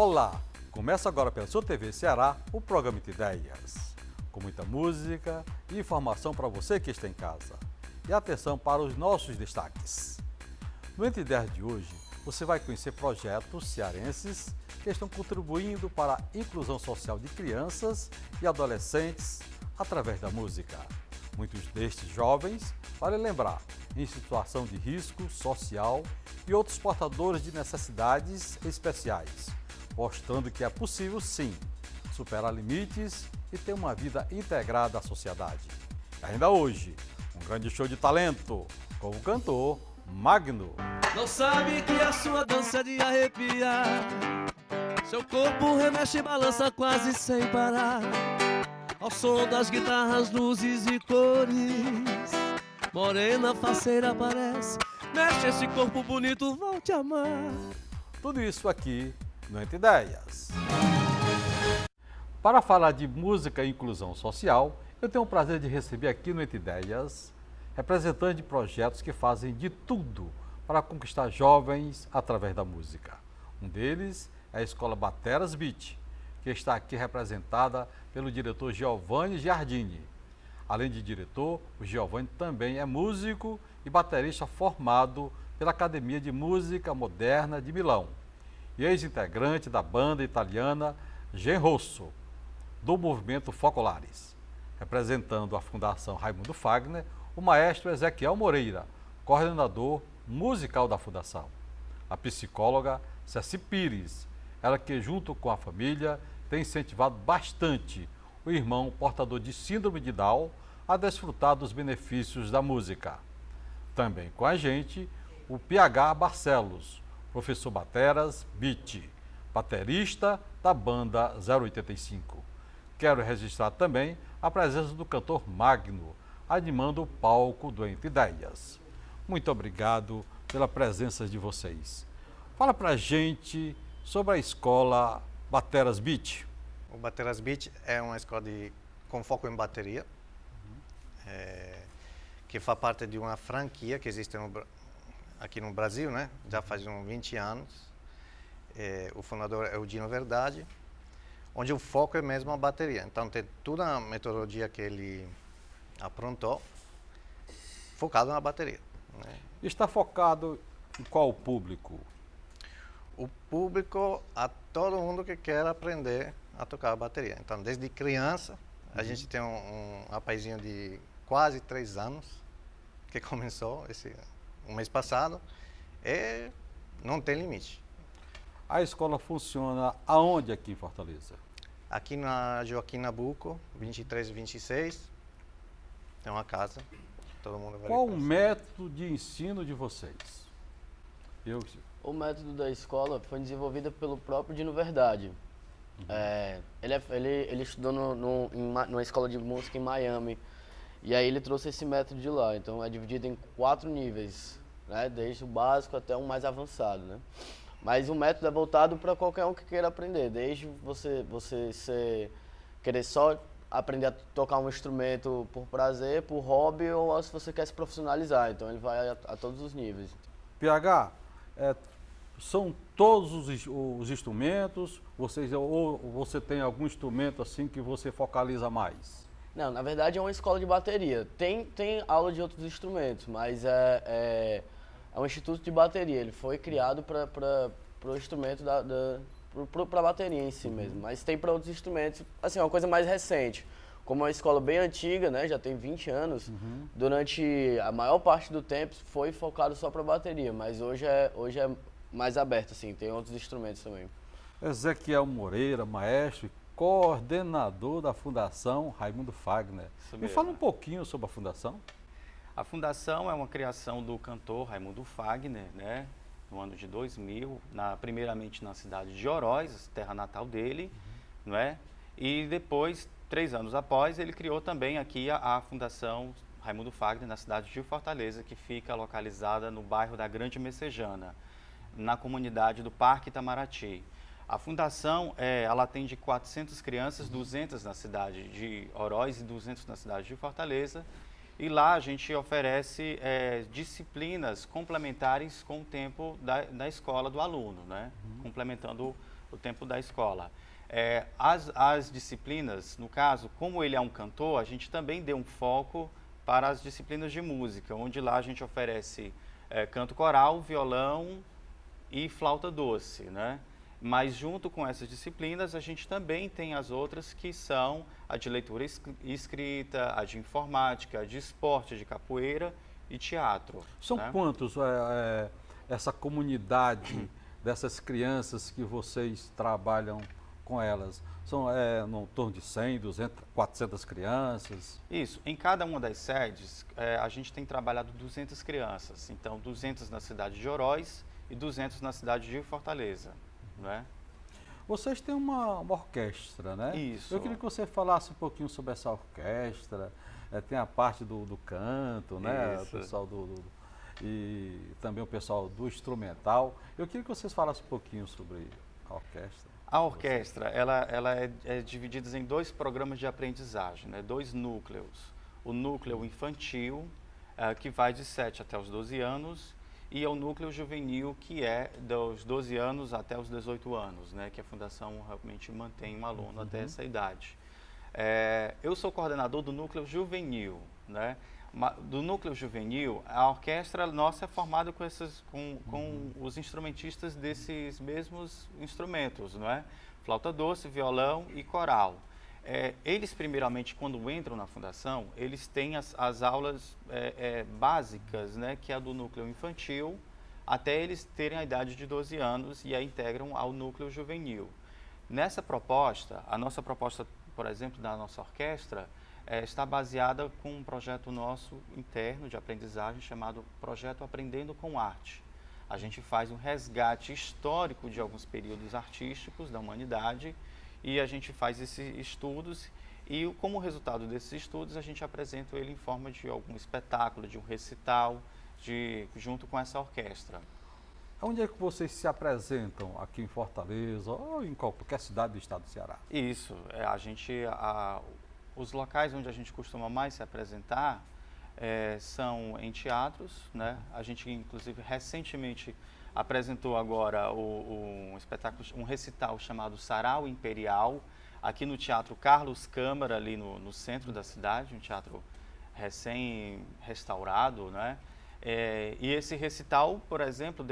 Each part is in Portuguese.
Olá! Começa agora pela sua TV Ceará o programa Entre Ideias, com muita música e informação para você que está em casa. E atenção para os nossos destaques. No Entre Ideias de hoje, você vai conhecer projetos cearenses que estão contribuindo para a inclusão social de crianças e adolescentes através da música. Muitos destes jovens, vale lembrar, em situação de risco social e outros portadores de necessidades especiais, mostrando que é possível, sim, superar limites e ter uma vida integrada à sociedade. E ainda hoje, um grande show de talento com o cantor Magno. Não sabe que a sua dança é de arrepiar, seu corpo remexe e balança quase sem parar, ao som das guitarras, luzes e cores. Morena, faceira aparece, mexe esse corpo bonito, vou te amar. Tudo isso aqui no Entre Ideias. Para falar de música e inclusão social, eu tenho o prazer de receber aqui no Entre Ideias representantes de projetos que fazem de tudo para conquistar jovens através da música. Um deles é a Escola Bateras Beat, que está aqui representada pelo diretor Giovanni Giardini. Além de diretor, o Giovanni também é músico e baterista formado pela Academia de Música Moderna de Milão e ex-integrante da banda italiana Genrosso, do movimento Focolares. Representando a Fundação Raimundo Fagner, o maestro Ezequiel Moreira, coordenador musical da Fundação. A psicóloga Ceci Pires, ela que junto com a família tem incentivado bastante o irmão portador de síndrome de Down a desfrutar dos benefícios da música. Também com a gente, o PH Barcelos, professor Bateras Beat, baterista da banda 085. Quero registrar também a presença do cantor Magno, animando o palco do Entre Ideias. Muito obrigado pela presença de vocês. Fala pra gente sobre a escola Bateras Beat. O Bateras Beat é uma escola com foco em bateria, que faz parte de uma franquia que existe aqui no Brasil, né? Já faz uns 20 anos. O fundador é o Dino Verdade, onde o foco é mesmo a bateria. Então tem toda a metodologia que ele aprontou, focado na bateria, né? Está focado em qual público? O público, a todo mundo que quer aprender a tocar a bateria. Então, desde criança, a gente tem um rapazinho de quase 3 anos, que começou o mês passado, e não tem limite. A escola funciona aonde aqui em Fortaleza? Aqui na Joaquim Nabuco, 23 e 26, tem uma casa, todo mundo vai Qual o conhecer. método de ensino de vocês? O método da escola foi desenvolvido pelo próprio Dino Verdade. Ele estudou numa escola de música em Miami, e aí ele trouxe esse método de lá. Então é dividido em 4 níveis, né? Desde o básico até o mais avançado, né? Mas o método é voltado para qualquer um que queira aprender, desde você querer só aprender a tocar um instrumento por prazer, por hobby, ou se você quer se profissionalizar. Então ele vai a todos os níveis. PH, são todos os instrumentos? Ou você tem algum instrumento assim que você focaliza mais? Não, na verdade é uma escola de bateria. Tem aula de outros instrumentos, mas é um instituto de bateria. Ele foi criado para o instrumento para a bateria em si mesmo. Mas tem para outros instrumentos, assim, uma coisa mais recente. Como é uma escola bem antiga, né, já tem 20 anos, durante a maior parte do tempo foi focado só para bateria, mas hoje é mais aberto, assim, tem outros instrumentos também. Ezequiel Moreira, maestro e coordenador da Fundação Raimundo Fagner. Isso Me mesmo. fala um pouquinho sobre a Fundação. A fundação é uma criação do cantor Raimundo Fagner, né, no ano de 2000, primeiramente na cidade de Oroz, terra natal dele, não é? E depois, 3 anos após, ele criou também aqui a Fundação Raimundo Fagner na cidade de Fortaleza, que fica localizada no bairro da Grande Messejana, na comunidade do Parque Itamaraty. A fundação, ela atende 400 crianças, 200 na cidade de Oroz e 200 na cidade de Fortaleza. E lá a gente oferece disciplinas complementares com o tempo da escola do aluno, né? Complementando o tempo da escola. As disciplinas, no caso, como ele é um cantor, a gente também deu um foco para as disciplinas de música, onde lá a gente oferece canto coral, violão e flauta doce, né? Mas junto com essas disciplinas, a gente também tem as outras que são a de leitura escrita, a de informática, a de esporte, de capoeira e teatro. São né? quantos essa comunidade dessas crianças que vocês trabalham com elas? São no torno de 100, 200, 400 crianças? Isso. Em cada uma das sedes, a gente tem trabalhado 200 crianças. Então, 200 na cidade de Oroz e 200 na cidade de Fortaleza. Né? Vocês têm uma orquestra, né? Isso. Eu queria que você falasse um pouquinho sobre essa orquestra. Tem a parte do canto, né? Isso. O pessoal e também o pessoal do instrumental. Eu queria que vocês falassem um pouquinho sobre a orquestra. A orquestra, ela é dividida em 2 programas de aprendizagem, né? 2 núcleos. O núcleo infantil, que vai de 7 até os 12 anos, e o núcleo juvenil, que é dos 12 anos até os 18 anos, né? Que a Fundação realmente mantém um aluno até essa idade. Eu sou coordenador do núcleo juvenil, né? Do núcleo juvenil, a orquestra nossa é formada com os instrumentistas desses mesmos instrumentos, não é? Flauta doce, violão e coral. Eles, primeiramente, quando entram na fundação, eles têm as aulas básicas, né? Que é a do núcleo infantil, até eles terem a idade de 12 anos e aí integram ao núcleo juvenil. Nessa proposta, a nossa proposta, por exemplo, da nossa orquestra, está baseada com um projeto nosso interno de aprendizagem chamado Projeto Aprendendo com Arte. A gente faz um resgate histórico de alguns períodos artísticos da humanidade e a gente faz esses estudos e, como resultado desses estudos, a gente apresenta ele em forma de algum espetáculo, de um recital, junto com essa orquestra. Onde é que vocês se apresentam? Aqui em Fortaleza ou em qualquer cidade do estado do Ceará? Isso, os locais onde a gente costuma mais se apresentar são em teatros, né? A gente, inclusive, recentemente apresentou agora um espetáculo, um recital chamado Sarau Imperial, aqui no Teatro Carlos Câmara, ali no centro da cidade, um teatro recém-restaurado, né? E esse recital, por exemplo,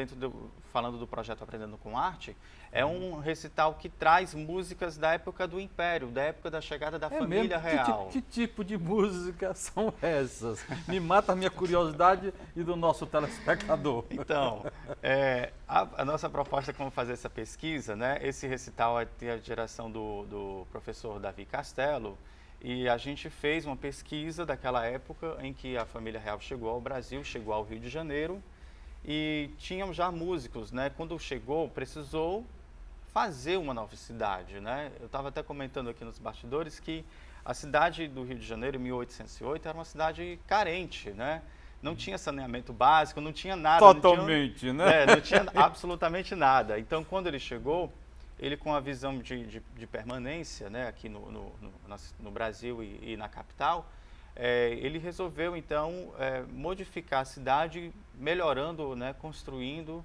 falando do projeto Aprendendo com Arte, é um recital que traz músicas da época do Império, da época da chegada da família real. Que tipo de música são essas? Me mata a minha curiosidade e do nosso telespectador. Então, a nossa proposta é como fazer essa pesquisa, né? Esse recital tem a direção do professor Davi Castelo, e a gente fez uma pesquisa daquela época em que a família real chegou ao Brasil, chegou ao Rio de Janeiro, e tinham já músicos, né? Quando chegou, precisou fazer uma nova cidade, né? Eu estava até comentando aqui nos bastidores que a cidade do Rio de Janeiro, em 1808, era uma cidade carente, né? Não tinha saneamento básico, não tinha nada. Totalmente, né? Não tinha absolutamente nada. Então, quando ele chegou, ele com a visão de permanência, né, aqui no Brasil e na capital, ele resolveu, então, modificar a cidade, melhorando, né, construindo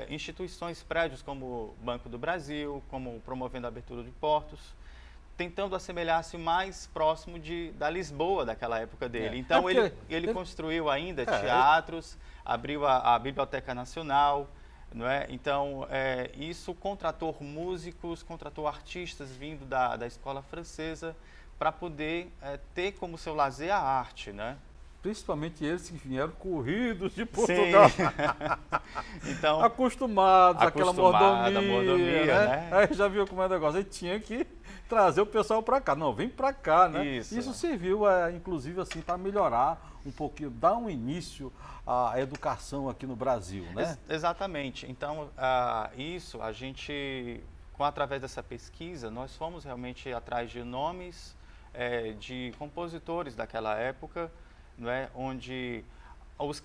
instituições, prédios como o Banco do Brasil, como promovendo a abertura de portos, tentando assemelhar-se mais próximo da Lisboa daquela época dele. Então, ele construiu ainda teatros, abriu a Biblioteca Nacional, não é? Então, isso contratou músicos, contratou artistas vindo da escola francesa para poder ter como seu lazer a arte, né? Principalmente eles que vieram corridos de Portugal. Então, acostumados àquela mordomia, né? Aí já viu como é o negócio. Aí tinha que trazer o pessoal para cá. Não, vem para cá, né? Isso serviu, inclusive, assim, para melhorar um pouquinho, dar um início à educação aqui no Brasil, né? Exatamente. Então, isso a gente, através dessa pesquisa, nós fomos realmente atrás de nomes de compositores daquela época, não é? Onde,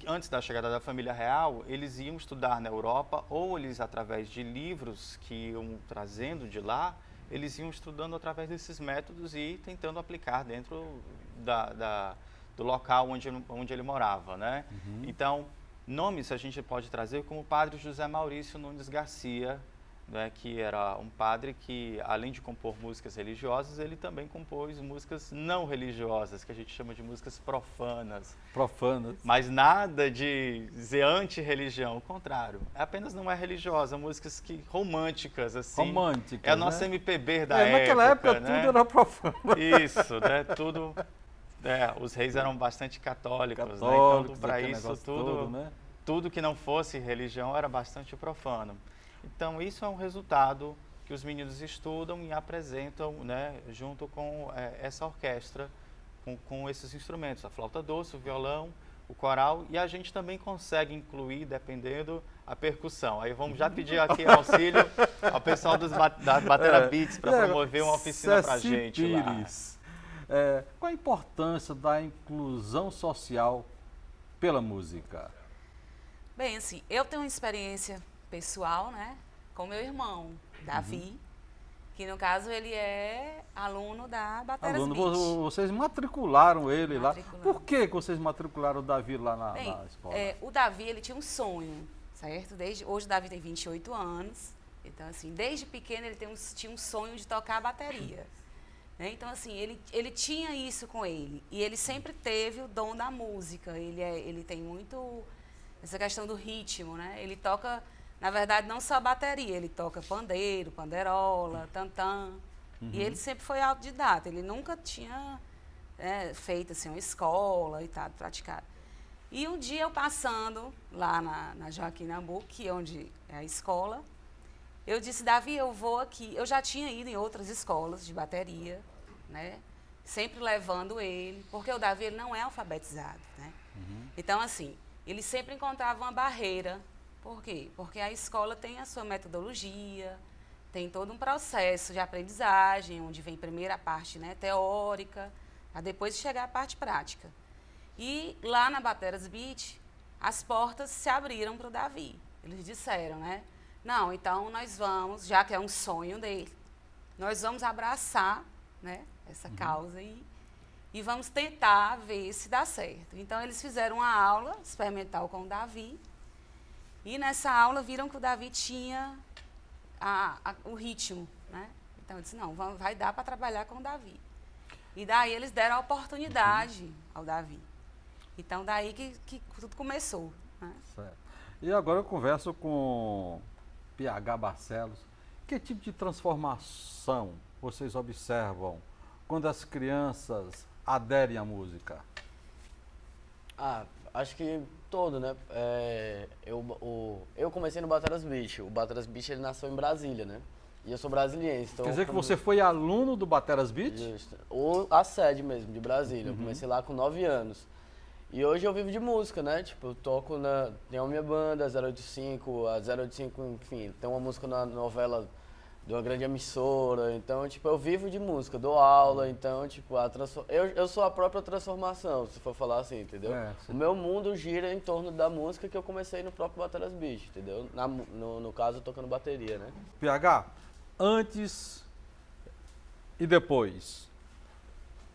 antes da chegada da família real, eles iam estudar na Europa, ou eles, através de livros que iam trazendo de lá, eles iam estudando através desses métodos e tentando aplicar dentro do local onde ele morava, né? Então, nomes a gente pode trazer como o padre José Maurício Nunes Garcia, né, que era um padre que, além de compor músicas religiosas, ele também compôs músicas não religiosas, que a gente chama de músicas profanas. Profanas. Mas nada de dizer anti-religião, o contrário. Apenas não é religiosa, músicas românticas, assim. Românticas, é a nossa né? MPB da época. Naquela época né? tudo era profano. Isso, né? Tudo. Os reis eram bastante católicos, né? Então, para isso, todo, né? tudo que não fosse religião era bastante profano. Então, isso é um resultado que os meninos estudam e apresentam, né, junto com essa orquestra, com esses instrumentos, a flauta doce, o violão, o coral, e a gente também consegue incluir, dependendo, a percussão. Aí vamos já pedir aqui auxílio ao pessoal da Batera Beats para promover uma oficina para a gente lá. Pires, qual a importância da inclusão social pela música? Bem, assim, eu tenho uma experiência pessoal, né, com meu irmão, Davi, que no caso ele é aluno da Bateras Beat. Vocês matricularam ele lá. Matriculamos. Por que vocês matricularam o Davi lá na escola? O Davi, ele tinha um sonho, certo? Hoje o Davi tem 28 anos, então assim, desde pequeno ele tinha um sonho de tocar a bateria. Né? Então assim, ele tinha isso com ele, e ele sempre teve o dom da música, ele tem muito essa questão do ritmo, né? Ele toca, na verdade, não só bateria, ele toca pandeiro, panderola, tantã. E ele sempre foi autodidata, ele nunca tinha feito assim, uma escola e tal, praticado. E um dia eu passando lá na Joaquim Nabuco, que é onde é a escola, eu disse, Davi, eu vou aqui. Eu já tinha ido em outras escolas de bateria, né? Sempre levando ele, porque o Davi ele não é alfabetizado, né? Então, assim, ele sempre encontrava uma barreira. Por quê? Porque a escola tem a sua metodologia, tem todo um processo de aprendizagem, onde vem primeiro a parte, né, teórica, para depois chegar à parte prática. E lá na Bateras Beat, as portas se abriram para o Davi. Eles disseram, né? Não, então nós vamos, já que é um sonho dele, nós vamos abraçar, né, essa causa e vamos tentar ver se dá certo. Então, eles fizeram uma aula experimental com o Davi. E nessa aula viram que o Davi tinha o ritmo, né? Então eu disse, não, vai dar para trabalhar com o Davi. E daí eles deram a oportunidade ao Davi. Então daí que tudo começou. Né? Certo. E agora eu converso com PH Barcelos. Que tipo de transformação vocês observam quando as crianças aderem à música? Acho que todo, né? Eu comecei no Bateras Beat. O Bateras Beat ele nasceu em Brasília, né? E eu sou brasiliense. Então Quer dizer que você foi aluno do Bateras Beat? Justo. A sede mesmo, de Brasília. Eu comecei lá com 9 anos. E hoje eu vivo de música, né? Tipo, eu toco tem a minha banda, 085, a 085, enfim, tem uma música na novela de uma grande emissora. Então, tipo, eu vivo de música, dou aula, então, tipo, eu sou a própria transformação, se for falar assim, entendeu? O meu mundo gira em torno da música que eu comecei no próprio Bateras Beat, entendeu? No caso, tocando bateria, né? PH, antes e depois.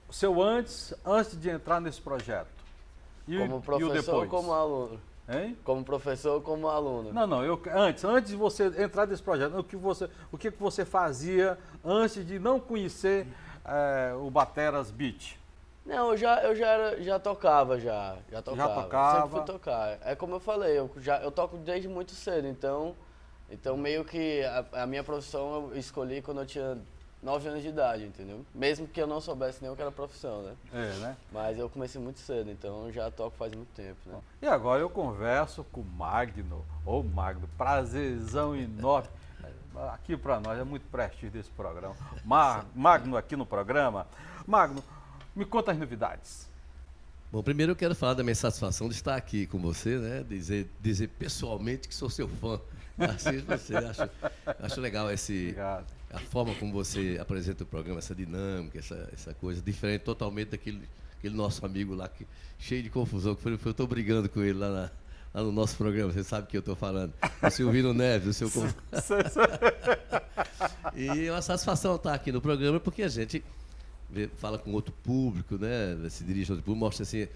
O seu antes de entrar nesse projeto. Como professor ou como aluno? Hein? Como professor ou como aluno? Não, antes de você entrar nesse projeto, o que você fazia antes de não conhecer o Bateras Beat? Não, eu já tocava, já tocava. Já tocava? Sempre fui tocar. É como eu falei, eu toco desde muito cedo, então meio que a minha profissão eu escolhi quando eu tinha 9 anos de idade, entendeu? Mesmo que eu não soubesse nem o que era profissão, né? Né? Mas eu comecei muito cedo, então eu já toco faz muito tempo, né? E agora eu converso com o Magno. Ô Magno, prazerzão enorme. Aqui para nós é muito prestígio desse programa. Magno aqui no programa. Magno, me conta as novidades. Bom, primeiro eu quero falar da minha satisfação de estar aqui com você, né? Dizer pessoalmente que sou seu fã. Assim você, acho legal Obrigado. A forma como você apresenta o programa, essa dinâmica, essa coisa diferente totalmente daquele nosso amigo lá, cheio de confusão, que eu estou brigando com ele lá no nosso programa, você sabe o que eu estou falando. O Silvino Neves, o seu E é uma satisfação estar aqui no programa, porque a gente fala com outro público, né? Se dirige a outro público, mostra assim,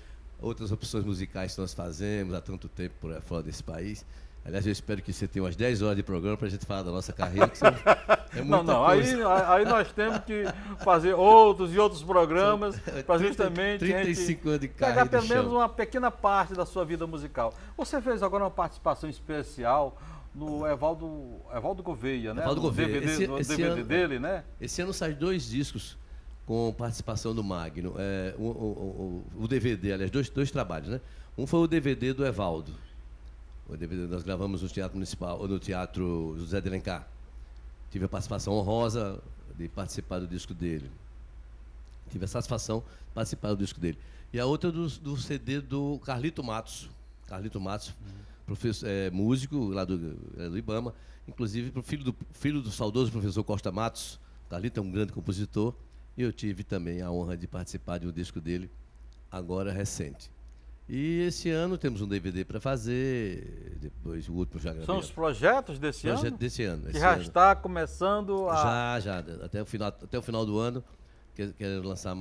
outras opções musicais que nós fazemos há tanto tempo fora desse país. Aliás, eu espero que você tenha umas 10 horas de programa para a gente falar da nossa carreira. Que é muita Não, coisa. aí nós temos que fazer outros e outros programas para justamente 35 anos de pegar carreira pelo de menos chão. uma pequena parte da sua vida musical. Você fez agora uma participação especial no Evaldo Gouveia, né? Evaldo No Gouveia. DVD, Esse DVD ano- dele, né? Esse ano sai 2 discos com participação do Magno. O DVD, aliás, dois trabalhos, né? Um foi o DVD do Evaldo. O DVD nós gravamos no Teatro Municipal, ou no Teatro José de Alencar. Tive a participação honrosa de participar do disco dele. Tive a satisfação de participar do disco dele. E a outra do CD do Carlito Matos. Carlito Matos, professor, músico lá do Ibama, inclusive filho do saudoso professor Costa Matos. Carlito é um grande compositor. E eu tive também a honra de participar de um disco dele, agora recente. E esse ano temos um DVD para fazer, depois o último já gravei. São os projetos desse Projeto ano? desse ano. Que esse já ano. está começando a... Já, até o final do ano, quero lançar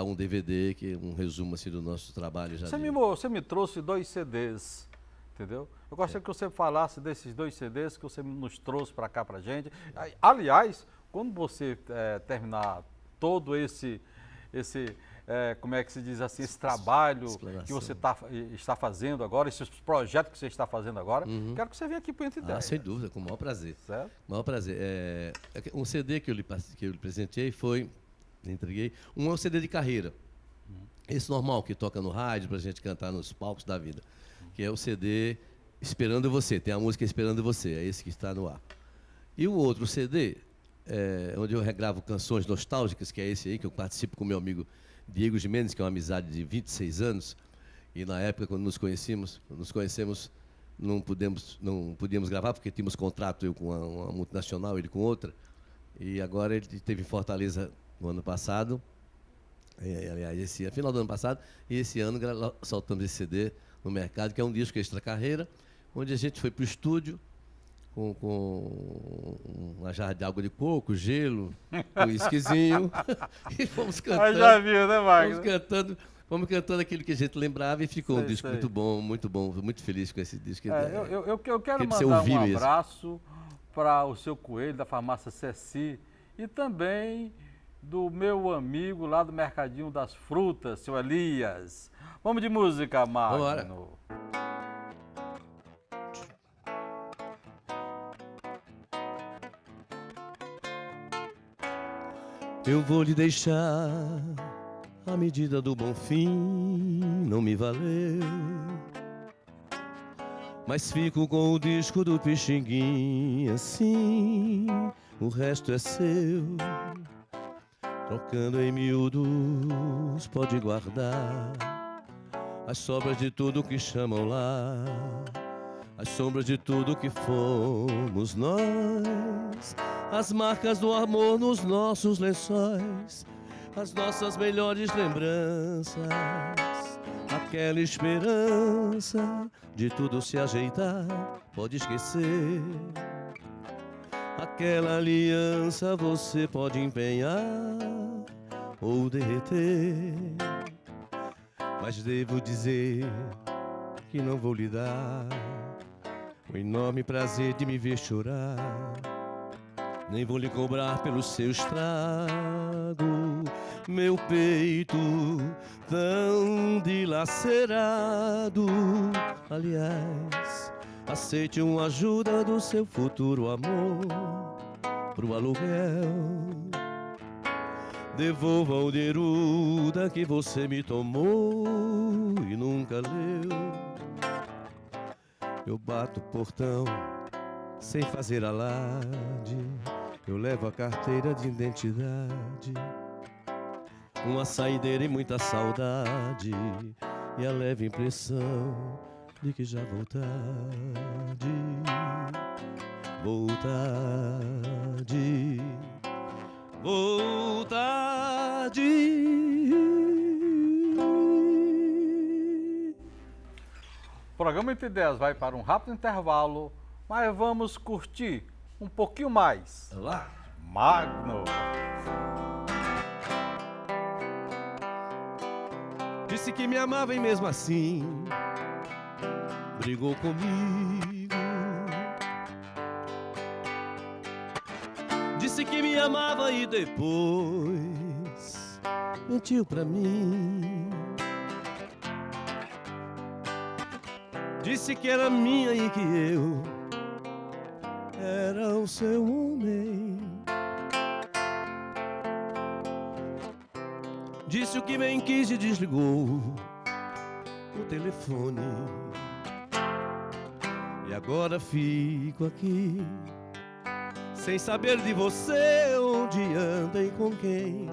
um DVD, que é um resumo assim, do nosso trabalho. Já Você me trouxe 2 CDs, entendeu? Eu gostaria que você falasse desses 2 CDs que você nos trouxe para cá para gente. Aliás, quando você terminar todo esse como é que se diz assim, esse trabalho Exploração. que você está fazendo agora, esses projetos que você está fazendo agora, quero que você venha aqui para o Entre Ideias. sem dúvida, com o maior prazer. Certo? Maior prazer. Um CD que eu lhe presenteei entreguei, um é um CD de carreira. Esse normal, que toca no rádio, pra gente cantar nos palcos da vida. Que é o CD Esperando Você. Tem a música Esperando Você, é esse que está no ar. E o outro CD, onde eu regravo canções nostálgicas, que é esse aí, que eu participo com meu amigo Diego Gimenez, que é uma amizade de 26 anos. E na época, quando nos conhecemos, não podíamos gravar, porque tínhamos contrato, eu com uma multinacional, ele com outra. E agora ele esteve em Fortaleza no ano passado, aliás, final do ano passado, e esse ano soltamos esse CD no mercado, que é um disco extra carreira, onde a gente foi para o estúdio com uma jarra de água de coco, gelo, um whiskyzinho, e fomos cantando. Já viu, né, Wagner? Fomos cantando aquilo que a gente lembrava e ficou um disco sei. muito bom, muito feliz com esse disco. Eu quero Queria você mandar ouvir um mesmo. abraço para o seu Coelho, da farmácia Ceci, e também do meu amigo lá do Mercadinho das Frutas, seu Elias. Vamos de música, Magno. Vambora. Eu vou lhe deixar a medida do bom fim, não me valeu. Mas fico com o disco do Pixinguinha, assim, o resto é seu. Trocando em miúdos, pode guardar as sobras de tudo que chamam lá, as sombras de tudo que fomos nós, as marcas do amor nos nossos lençóis, as nossas melhores lembranças, aquela esperança de tudo se ajeitar, pode esquecer. Aquela aliança você pode empenhar ou derreter, mas devo dizer que não vou lhe dar o enorme prazer de me ver chorar. Nem vou lhe cobrar pelo seu estrago, meu peito tão dilacerado. Aliás, aceite uma ajuda do seu futuro amor pro aluguel. Devolva o Neruda que você me tomou e nunca leu. Eu bato o portão sem fazer alarde, eu levo a carteira de identidade, uma saideira e muita saudade, e a leve impressão de que já vou tarde. O programa Entre Ideias vai para um rápido intervalo, mas vamos curtir um pouquinho mais. Lá. Magno. Disse que me amava e mesmo assim brigou comigo. Disse que me amava e depois mentiu pra mim. Disse que era minha e que eu era o seu homem. Disse o que bem quis e desligou o telefone. E agora fico aqui sem saber de você, onde anda e com quem.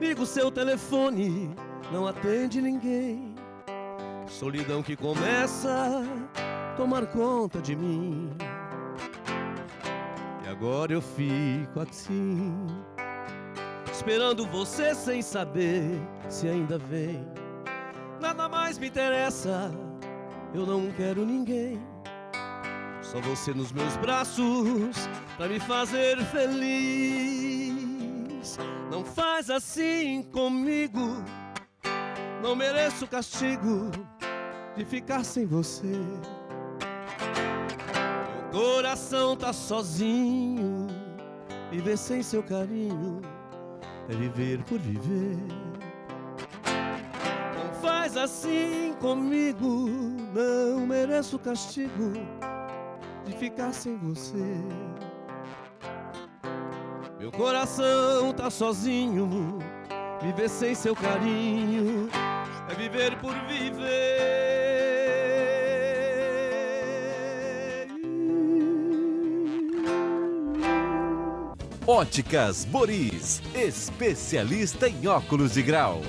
Ligo seu telefone, não atende ninguém. Solidão que começa a tomar conta de mim. E agora eu fico assim, esperando você sem saber se ainda vem. Nada mais me interessa, eu não quero ninguém. Só você nos meus braços pra me fazer feliz. Não faz assim comigo, não mereço castigo de ficar sem você. Meu coração tá sozinho, viver sem seu carinho é viver por viver. Não faz assim comigo, não mereço castigo de ficar sem você. Meu coração tá sozinho, viver sem seu carinho é viver por viver. Óticas Boris, especialista em óculos de grau.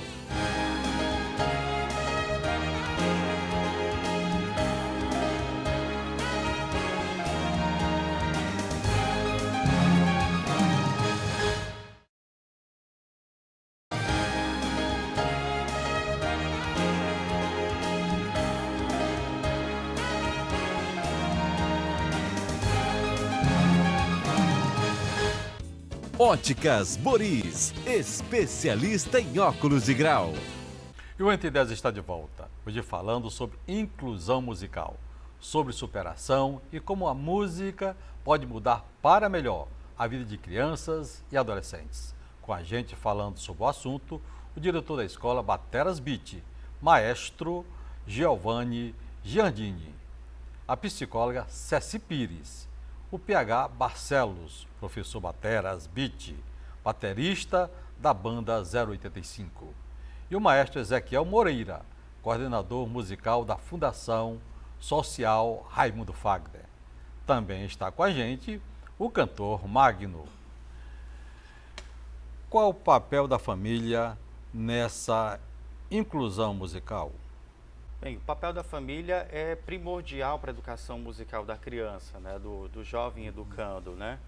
Óticas Boris, especialista em óculos de grau. E o Entre 10 está de volta, hoje falando sobre inclusão musical, sobre superação e como a música pode mudar para melhor a vida de crianças e adolescentes. Com a gente falando sobre o assunto, o diretor da escola Bateras Beat, maestro Giovanni Giandini, a psicóloga Ceci Pires, o PH Barcelos, professor Bateras Beat, baterista da banda 085, e o maestro Ezequiel Moreira, coordenador musical da Fundação Social Raimundo Fagner. Também está com a gente o cantor Magno. Qual o papel da família nessa inclusão musical? Bem, o papel da família é primordial para a educação musical da criança, né, do jovem educando, né?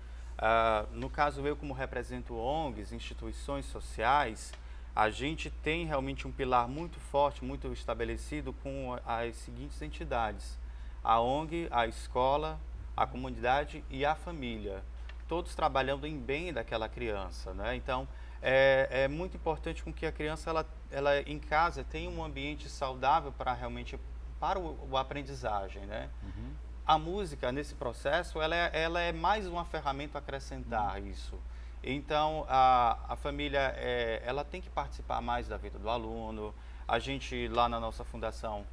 No caso, eu como represento ONGs, instituições sociais, a gente tem realmente um pilar muito forte, muito estabelecido com as seguintes entidades: a ONG, a escola, a comunidade e a família, todos trabalhando em bem daquela criança, né? Então, é muito importante com que a criança ela em casa tenha um ambiente saudável para realmente para o aprendizagem, né? Uhum. A música nesse processo ela é mais uma ferramenta a acrescentar isso. Então a família ela tem que participar mais da vida do aluno. A gente lá na nossa fundação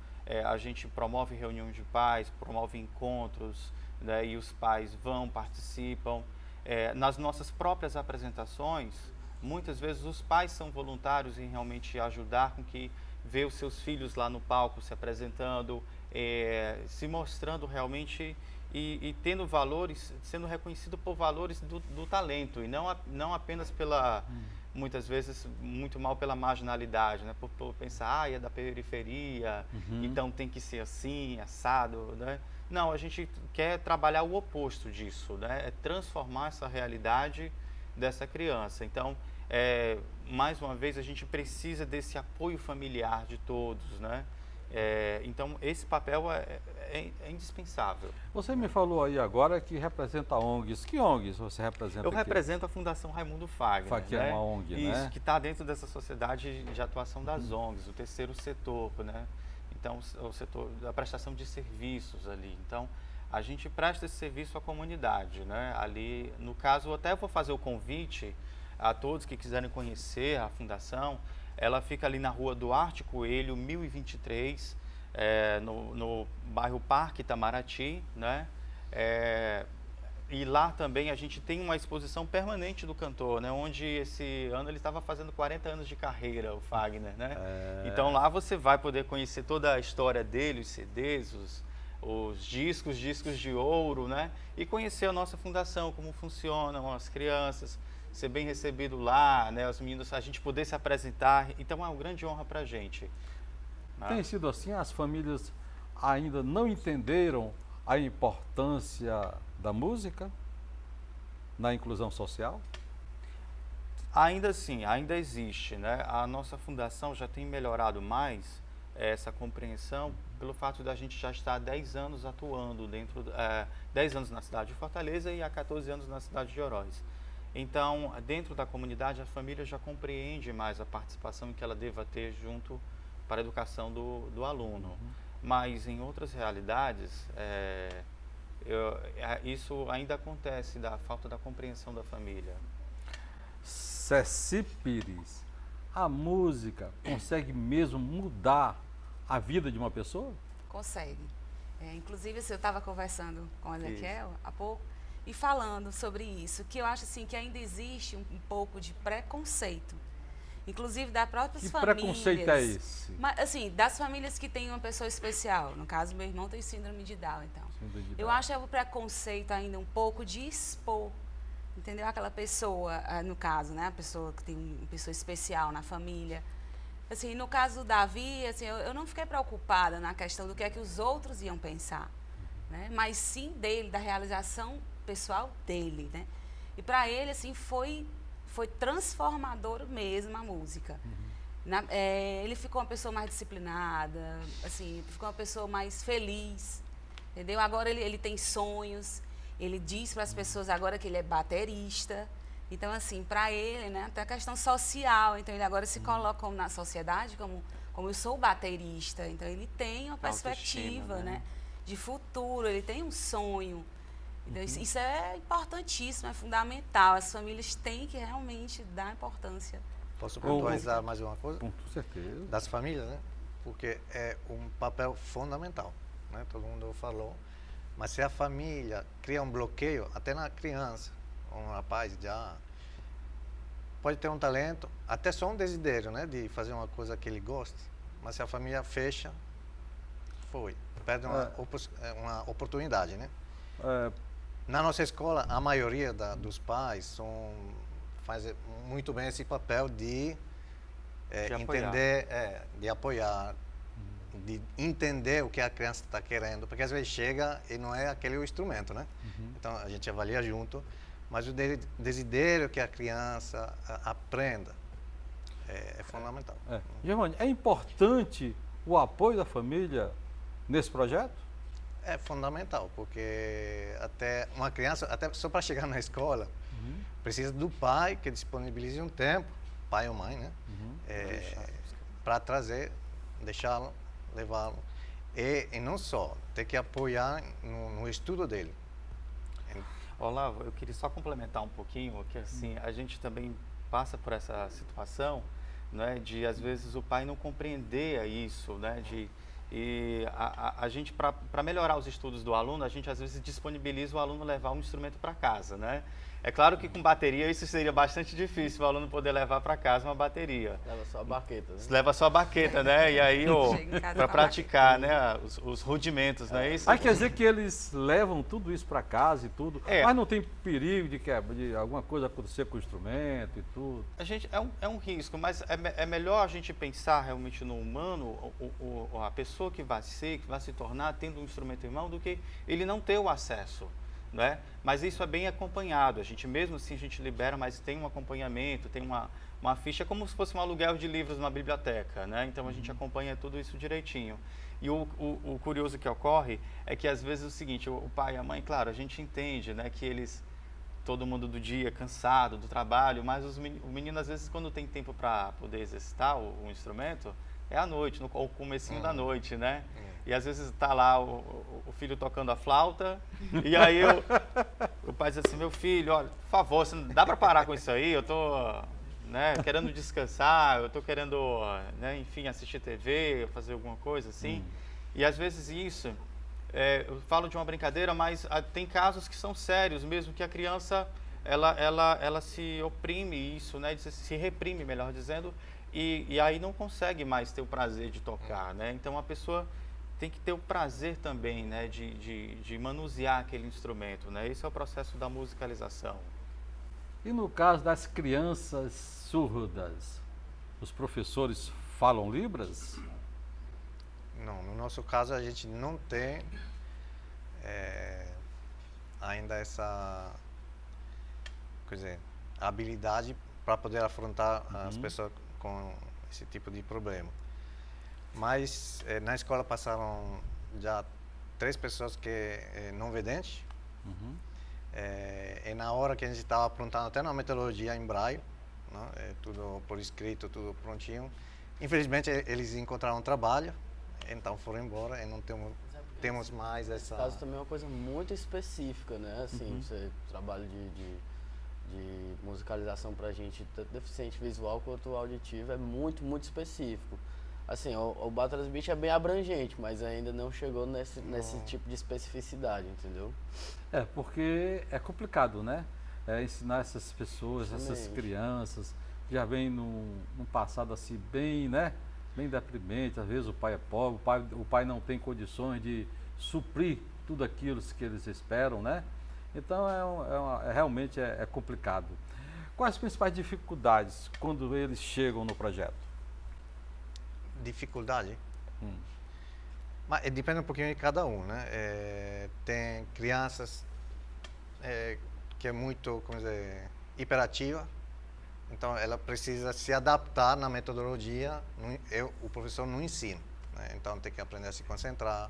a gente promove reuniões de pais, promove encontros, né, e os pais participam. Nas nossas próprias apresentações, muitas vezes os pais são voluntários em realmente ajudar com que ver os seus filhos lá no palco se apresentando, se mostrando realmente e tendo valores, sendo reconhecido por valores do talento e não apenas pela, muitas vezes, muito mal pela marginalidade, né? Por pensar, é da periferia, então tem que ser assim, assado, né? Não, a gente quer trabalhar o oposto disso, né? É transformar essa realidade dessa criança. Então, mais uma vez, a gente precisa desse apoio familiar de todos, né? Então, esse papel é indispensável. Você me falou aí agora que representa ONGs. Que ONGs você representa? Eu represento a Fundação Raimundo Fagner. Que é uma ONG, isso, né? que está dentro dessa sociedade de atuação das ONGs, o terceiro setor, né? Então, o setor da prestação de serviços ali. Então, a gente presta esse serviço à comunidade, né? Ali, no caso, até vou fazer o convite a todos que quiserem conhecer a fundação. Ela fica ali na rua Duarte Coelho, 1023, no bairro Parque Itamaraty, né? E lá também a gente tem uma exposição permanente do cantor, né? Onde esse ano ele estava fazendo 40 anos de carreira, o Fagner, né? Então lá você vai poder conhecer toda a história dele, os CDs, os discos de ouro, né? E conhecer a nossa fundação, como funcionam as crianças, ser bem recebido lá, né? Os meninos, a gente poder se apresentar. Então é uma grande honra para a gente. Né? Tem sido assim? As famílias ainda não entenderam a importância da música na inclusão social? Ainda assim, ainda existe, né? A nossa fundação já tem melhorado mais essa compreensão pelo fato da gente já estar há 10 anos atuando 10 anos na cidade de Fortaleza e há 14 anos na cidade de Oroz. Então, dentro da comunidade, a família já compreende mais a participação que ela deva ter junto para a educação do aluno. Mas em outras realidades, isso ainda acontece, da falta da compreensão da família. Ceci Pires, a música consegue mesmo mudar a vida de uma pessoa? Consegue. Inclusive, eu estava conversando com o Ezequiel há pouco e falando sobre isso, que eu acho assim que ainda existe um pouco de preconceito, inclusive das próprias famílias. Que preconceito é esse? Mas, assim, das famílias que têm uma pessoa especial. No caso, meu irmão tem síndrome de Down, então. Eu acho que é o preconceito ainda um pouco de expor, entendeu? Aquela pessoa, no caso, né? A pessoa que tem uma pessoa especial na família. Assim, no caso do Davi, assim, eu não fiquei preocupada na questão do que é que os outros iam pensar, né? Mas sim dele, da realização pessoal dele, né? E para ele, assim, foi transformador mesmo a música. Ele ficou uma pessoa mais disciplinada, assim, ficou uma pessoa mais feliz, entendeu? Agora ele tem sonhos, ele diz para as pessoas agora que ele é baterista. Então, assim, para ele, né, até a questão social, então ele agora se coloca como na sociedade como eu sou baterista, então ele tem uma perspectiva, né, de futuro, ele tem um sonho. Então, isso é importantíssimo, é fundamental. As famílias têm que realmente dar importância. Posso pontualizar mais uma coisa? Com certeza. Das famílias, né? Porque é um papel fundamental, né? Todo mundo falou. Mas se a família cria um bloqueio, até na criança, um rapaz já pode ter um talento, até só um desejo, né? De fazer uma coisa que ele gosta. Mas se a família fecha, perde uma oportunidade, né? Na nossa escola, a maioria dos pais faz muito bem esse papel de entender, de apoiar, de entender o que a criança está querendo, porque às vezes chega e não é aquele o instrumento, né? Então a gente avalia junto, mas o desidério que a criança aprenda é fundamental. Germane, é importante o apoio da família nesse projeto? É fundamental, porque até uma criança, até só para chegar na escola, precisa do pai que disponibilize um tempo, pai ou mãe, né? Para trazer, deixá-lo, levá-lo. E não só, ter que apoiar no estudo dele. Olavo, eu queria só complementar um pouquinho, que assim, a gente também passa por essa situação, né, de às vezes o pai não compreender isso, né, e a gente, para melhorar os estudos do aluno, a gente às vezes disponibiliza o aluno levar um instrumento para casa, né? É claro que com bateria isso seria bastante difícil, o aluno poder levar para casa uma bateria. Leva só a baqueta, né? Leva só a baqueta, né? E aí, para praticar, né, os rudimentos, não é isso? Aí quer dizer que eles levam tudo isso para casa e tudo, mas não tem perigo de alguma coisa acontecer com o instrumento e tudo? A gente, é um risco, mas é melhor a gente pensar realmente no humano, a pessoa que vai se tornar tendo um instrumento em mão, do que ele não ter o acesso. Né? Mas isso é bem acompanhado, a gente mesmo assim a gente libera, mas tem um acompanhamento, tem uma ficha, como se fosse um aluguel de livros numa biblioteca, né? Então a gente acompanha tudo isso direitinho. E o curioso que ocorre é que às vezes é o seguinte, o pai e a mãe, claro, a gente entende, né, que todo mundo do dia cansado do trabalho, mas o menino às vezes quando tem tempo para poder exercitar o instrumento, é à noite, no o comecinho da noite, né? E às vezes tá lá o filho tocando a flauta, e aí o pai diz assim, meu filho, olha, por favor, você não dá para parar com isso aí, eu tô, né, querendo descansar, eu tô querendo, né, enfim, assistir TV, fazer alguma coisa assim. E às vezes isso, eu falo de uma brincadeira, mas tem casos que são sérios mesmo, que a criança, ela se oprime isso, né, se reprime, melhor dizendo, e aí não consegue mais ter o prazer de tocar, né? Então a pessoa tem que ter o prazer também, né, de manusear aquele instrumento, né? Esse é o processo da musicalização. E no caso das crianças surdas, os professores falam Libras? Não, no nosso caso a gente não tem ainda essa, quer dizer, habilidade para poder afrontar as pessoas com esse tipo de problema. Mas na escola passaram já 3 pessoas que não videntes. E na hora que a gente estava aprontando até na metodologia em braille, né, tudo por escrito, tudo prontinho. Infelizmente eles encontraram trabalho, então foram embora e não temos mais essa... Esse caso também é uma coisa muito específica, né? Assim, você trabalho de musicalização pra gente, tanto deficiente visual quanto auditivo, é muito, muito específico. Assim, o Batalhas Beat é bem abrangente, mas ainda não chegou nesse tipo de especificidade, entendeu? Porque é complicado, né? Ensinar essas pessoas, essas crianças, já vem num passado assim bem, né? Bem deprimente, às vezes o pai é pobre, o pai não tem condições de suprir tudo aquilo que eles esperam, né? Então realmente é complicado. Quais as principais dificuldades quando eles chegam no projeto? Dificuldade? Mas depende um pouquinho de cada um, né? Tem crianças que é muito, como dizer, hiperativa, então ela precisa se adaptar na metodologia, o professor não ensina, né? Então tem que aprender a se concentrar,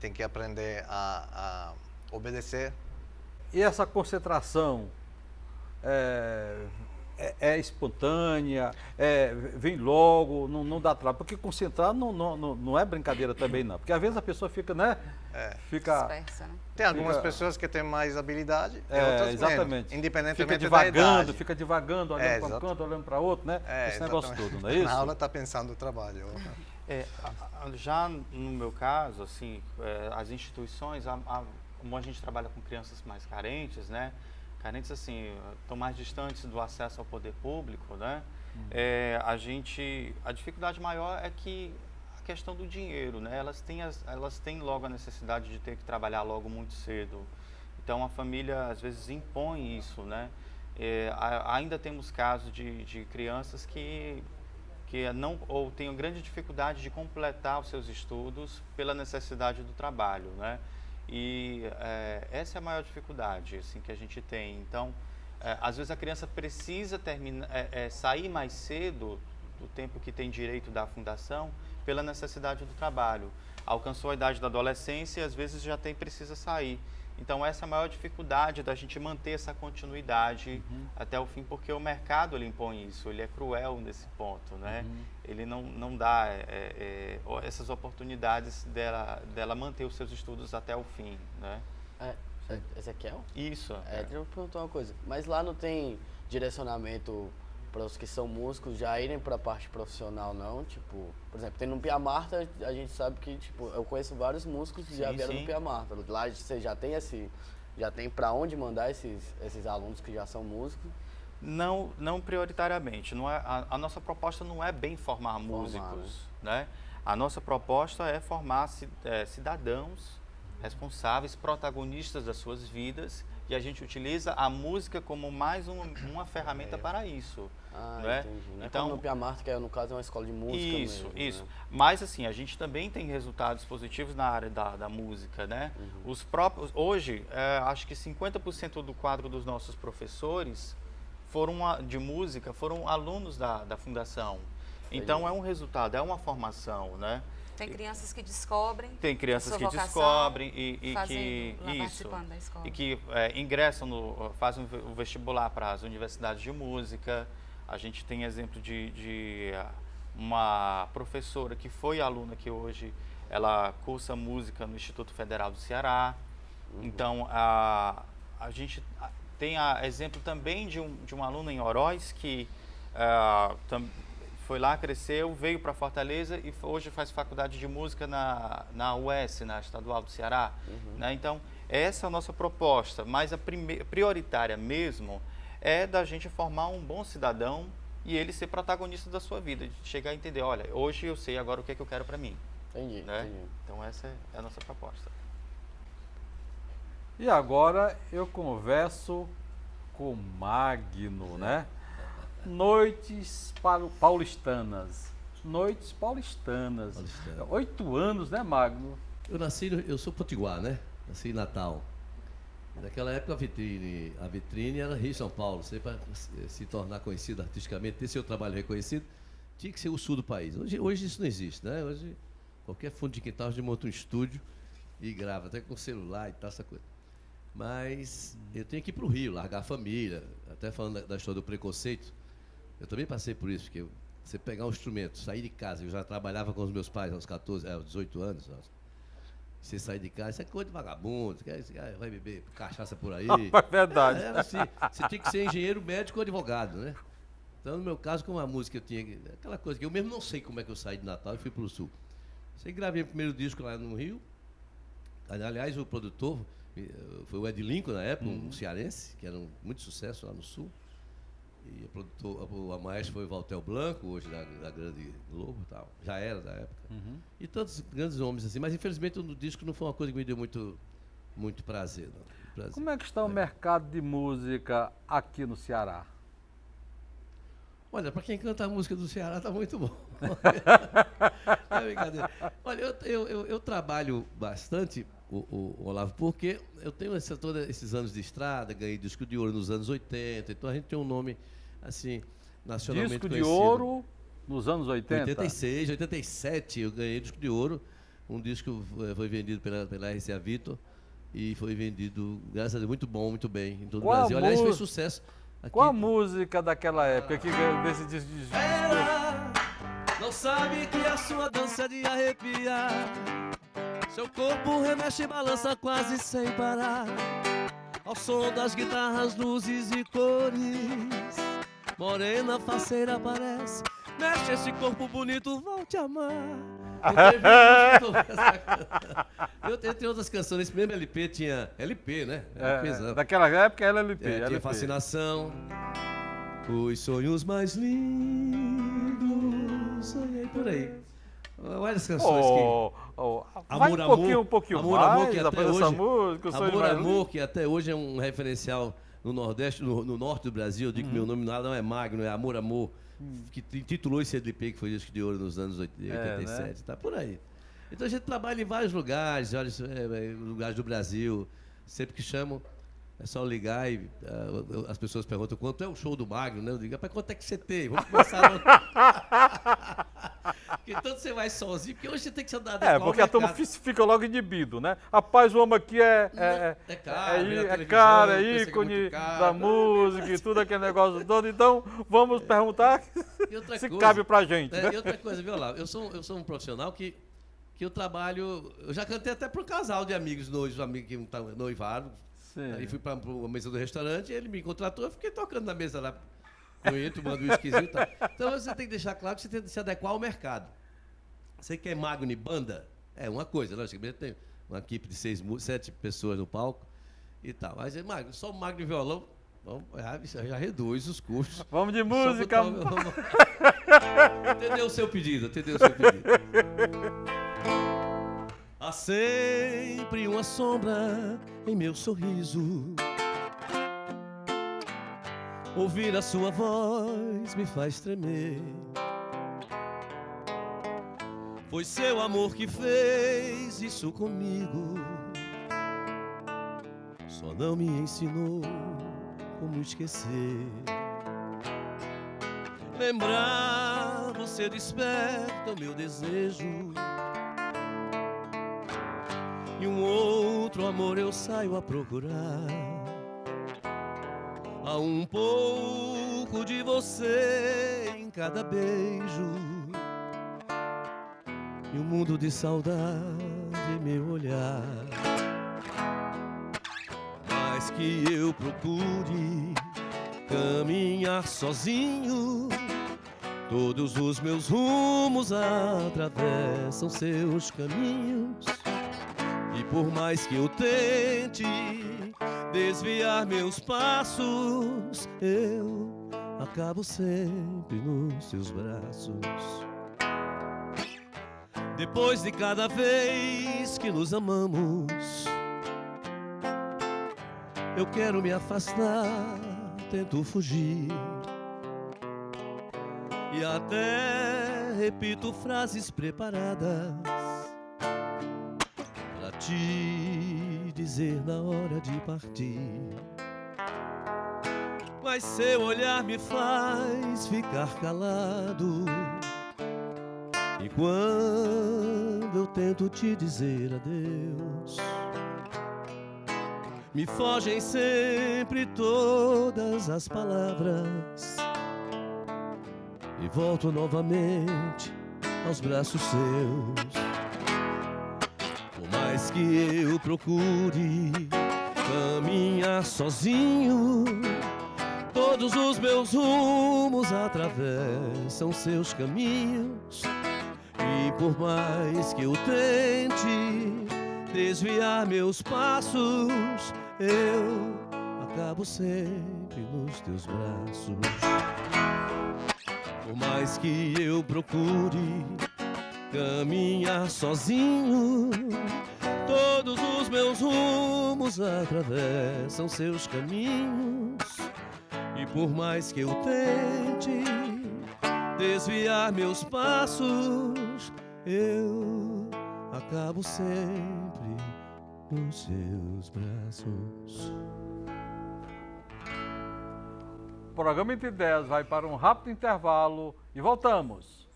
tem que aprender a obedecer. E essa concentração é espontânea, vem logo, não dá trabalho, porque concentrar não é brincadeira também não, porque às vezes a pessoa fica, né? Dispersa, né? Tem algumas pessoas que têm mais habilidade, outras exatamente. menos, independentemente fica divagando, olhando para um canto, olhando para outro, né? Esse negócio todo, não é isso? Na aula está pensando no trabalho. Já no meu caso, assim, as instituições, como a gente trabalha com crianças mais carentes, né? Carentes assim, estão mais distantes do acesso ao poder público, né? A dificuldade maior é que a questão do dinheiro, né? Elas têm logo a necessidade de ter que trabalhar logo muito cedo. Então a família às vezes impõe isso, né? Ainda temos casos de crianças que não ou têm grande dificuldade de completar os seus estudos pela necessidade do trabalho, né? E essa é a maior dificuldade assim, que a gente tem. Então, às vezes a criança precisa sair mais cedo do tempo que tem direito da fundação pela necessidade do trabalho. Alcançou a idade da adolescência e às vezes já precisa sair. Então essa é a maior dificuldade da gente manter essa continuidade até o fim, porque o mercado ele impõe isso, ele é cruel nesse ponto, né? Ele não dá essas oportunidades dela manter os seus estudos até o fim, né? Ezequiel? Isso. Deixa eu perguntar uma coisa, mas lá não tem direcionamento para os que são músicos já irem para a parte profissional, não? Tipo, por exemplo, tem no Pia Marta, a gente sabe que, tipo, eu conheço vários músicos que já vieram no Pia Marta. Lá você já tem para onde mandar esses alunos que já são músicos? Não prioritariamente. Não é, a nossa proposta não é bem formar músicos, né? A nossa proposta é formar cidadãos responsáveis, protagonistas das suas vidas, e a gente utiliza a música como mais uma ferramenta para isso. Né? Entendi. Então, no Pia Marta, que no caso é uma escola de música Isso. Né? Mas assim, a gente também tem resultados positivos na área da música, né? Os próprios, hoje, acho que 50% do quadro dos nossos professores de música foram alunos da fundação. Então é um resultado, é uma formação, né? Tem crianças que descobrem. Tem crianças que vocação, descobrem e que participando da escola. E que ingressam fazem o vestibular para as universidades de música. A gente tem exemplo de uma professora que foi aluna que hoje ela cursa música no Instituto Federal do Ceará. Então, a gente tem exemplo também de um aluno em Oroz que foi lá, cresceu, veio para Fortaleza e hoje faz faculdade de música na UES, na Estadual do Ceará. Né? Então, essa é a nossa proposta, mas a prioritária mesmo é da gente formar um bom cidadão e ele ser protagonista da sua vida, de chegar a entender, olha, hoje eu sei agora o que é que eu quero para mim. Entendi, Né? entendi. Então essa é a nossa proposta. E agora eu converso com Magno, né? Noites paulistanas. Noites paulistanas. Paulistana. 8 anos, né, Magno? Eu sou potiguar, né? Nasci em Natal. E naquela época a vitrine era Rio e São Paulo. Você, para se tornar conhecido artisticamente, ter seu trabalho reconhecido, tinha que ser o sul do país. Hoje isso não existe, né? Hoje qualquer fundo de quintal a gente monta um estúdio e grava, até com celular e tal, essa coisa. Mas eu tenho que ir para o Rio, largar a família. Até falando da história do preconceito, eu também passei por isso, porque você pegar um instrumento, sair de casa, eu já trabalhava com os meus pais aos 18 anos, você sair de casa, isso é coisa de vagabundo, vai beber cachaça por aí. É verdade. Era assim, você tinha que ser engenheiro, médico ou advogado, né? Então, no meu caso, como a música eu tinha, aquela coisa que eu mesmo não sei como é que eu saí de Natal e fui para o Sul. Sei que gravei o primeiro disco lá no Rio. Aliás, o produtor foi o Ed Lincoln, na época, um cearense, que era muito sucesso lá no Sul. E a maestro foi o Valtel Blanco, hoje da Grande Globo e tal. Já era da época. E tantos grandes nomes assim. Mas, infelizmente, o disco não foi uma coisa que me deu muito prazer. Não. Como é que está o mercado de música aqui no Ceará? Olha, para quem canta a música do Ceará, tá muito bom. É brincadeira. Olha, eu trabalho bastante, o Olavo, porque eu tenho todos esses anos de estrada, ganhei disco de ouro nos anos 80, então a gente tem um nome, assim, nacionalmente Disco conhecido. de ouro nos anos 80? 86, 87, eu ganhei disco de ouro. Um disco foi vendido pela RCA Victor e foi vendido, graças a Deus, muito bom, muito bem, em todo o Brasil. Aliás, foi sucesso. Aqui, Qual a música daquela época que desse disco de Ela não sabe que a sua dança é de arrepiar. Seu corpo remexe e balança quase sem parar. Ao som das guitarras, luzes e cores. Morena, faceira aparece. Mexe esse corpo bonito, vou te amar. Eu tenho outras canções. Esse mesmo LP tinha. LP, né? Daquela época era LP. Tinha LP. Fascinação. Os sonhos mais lindos. Sonhei por aí. Olha as canções Vai um pouquinho mais, que até essa hoje, música. Amor, que até hoje é um referencial no Nordeste, no Norte do Brasil. Eu digo que meu nome não é Magno, é Amor. Que titulou esse LP, que foi disco de ouro nos anos 87, né? Tá por aí. Então a gente trabalha em vários lugares, vários lugares do Brasil. Sempre que chamam, é só ligar e as pessoas perguntam quanto é o show do Magno, né? Eu digo, rapaz, quanto é que você tem? Vamos começar. Porque tanto você vai sozinho, porque hoje você tem que se andar porque a turma fica logo inibido, né? Rapaz, o homem aqui é cara, é ícone da música e tudo aquele negócio todo. Então, vamos perguntar se cabe pra gente. Né? E outra coisa, viu lá? Eu sou um profissional que eu trabalho. Eu já cantei até para um casal de amigos amigos que estão noivados. Aí fui para a mesa do restaurante, ele me contratou, eu fiquei tocando na mesa lá. Com ele, tomando um esquisito. Então você tem que deixar claro que você tem que se adequar ao mercado. Você quer Magno e banda? É uma coisa, logicamente tem uma equipe de 7 pessoas no palco e tal. Mas Magno, só Magno e violão, já reduz os custos. Vamos de música. Entendeu o seu pedido, Há sempre uma sombra em meu sorriso. Ouvir a sua voz me faz tremer. Foi seu amor que fez isso comigo. Só não me ensinou como esquecer. Lembrar você desperta o meu desejo. E um outro amor eu saio a procurar. Há um pouco de você em cada beijo. e um mundo de saudade em meu olhar. Mais que eu procure caminhar sozinho, todos os meus rumos atravessam seus caminhos. E por mais que eu tente desviar meus passos, eu acabo sempre nos seus braços. Depois de cada vez que nos amamos, eu quero me afastar, tento fugir e até repito frases preparadas pra te dizer na hora de partir. Mas seu olhar me faz ficar calado, e quando eu tento te dizer adeus, me fogem sempre todas as palavras e volto novamente aos braços seus. Por mais que eu procure caminhar sozinho, todos os meus rumos atravessam seus caminhos. E por mais que eu tente desviar meus passos, eu acabo sempre nos teus braços. Por mais que eu procure caminhar sozinho, todos os meus rumos atravessam seus caminhos. E por mais que eu tente desviar meus passos, eu acabo sempre nos seus braços. O programa Entre Ideias vai para um rápido intervalo e voltamos.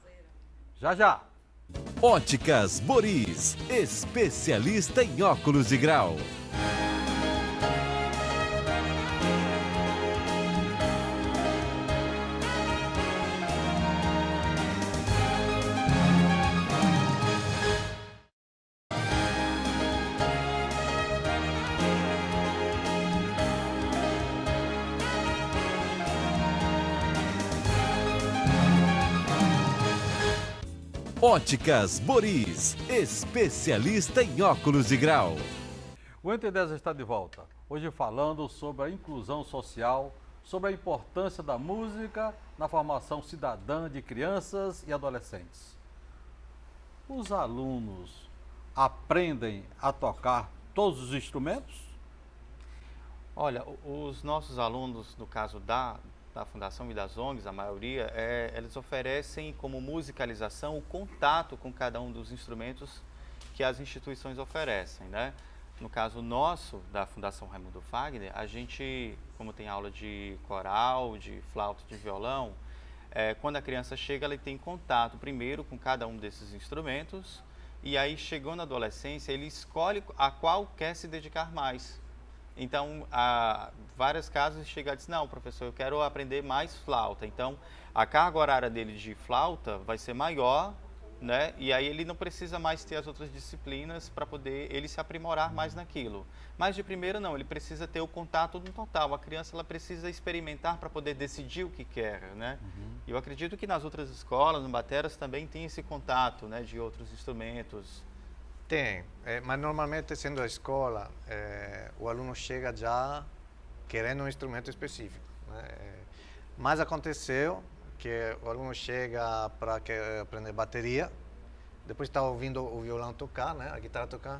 Já já. Óticas Boris, especialista em óculos de grau. Óticas Boris, especialista em óculos de grau. O Entre Ideias está de volta. Hoje falando sobre a inclusão social, sobre a importância da música na formação cidadã de crianças e adolescentes. Os alunos aprendem a tocar todos os instrumentos? Olha, os nossos alunos, no caso da Fundação e das ONGs, a maioria, eles oferecem como musicalização o contato com cada um dos instrumentos que as instituições oferecem, né? No caso nosso, da Fundação Raimundo Fagner, a gente, como tem aula de coral, de flauta, de violão, quando a criança chega, ela tem contato primeiro com cada um desses instrumentos, e aí, chegou na adolescência, ele escolhe a qual quer se dedicar mais. Então, vários casos chega e diz, não, professor, eu quero aprender mais flauta. Então, a carga horária dele de flauta vai ser maior, né? E aí ele não precisa mais ter as outras disciplinas para poder ele se aprimorar mais naquilo. Mas de primeira não, ele precisa ter o contato no total. A criança ela precisa experimentar para poder decidir o que quer, né? Eu acredito que nas outras escolas, no Bateras, também tem esse contato, né, de outros instrumentos. Tem, mas normalmente sendo a escola, o aluno chega já querendo um instrumento específico, né? Mas aconteceu que o aluno chega para aprender bateria, depois está ouvindo o violão tocar, né, a guitarra tocar,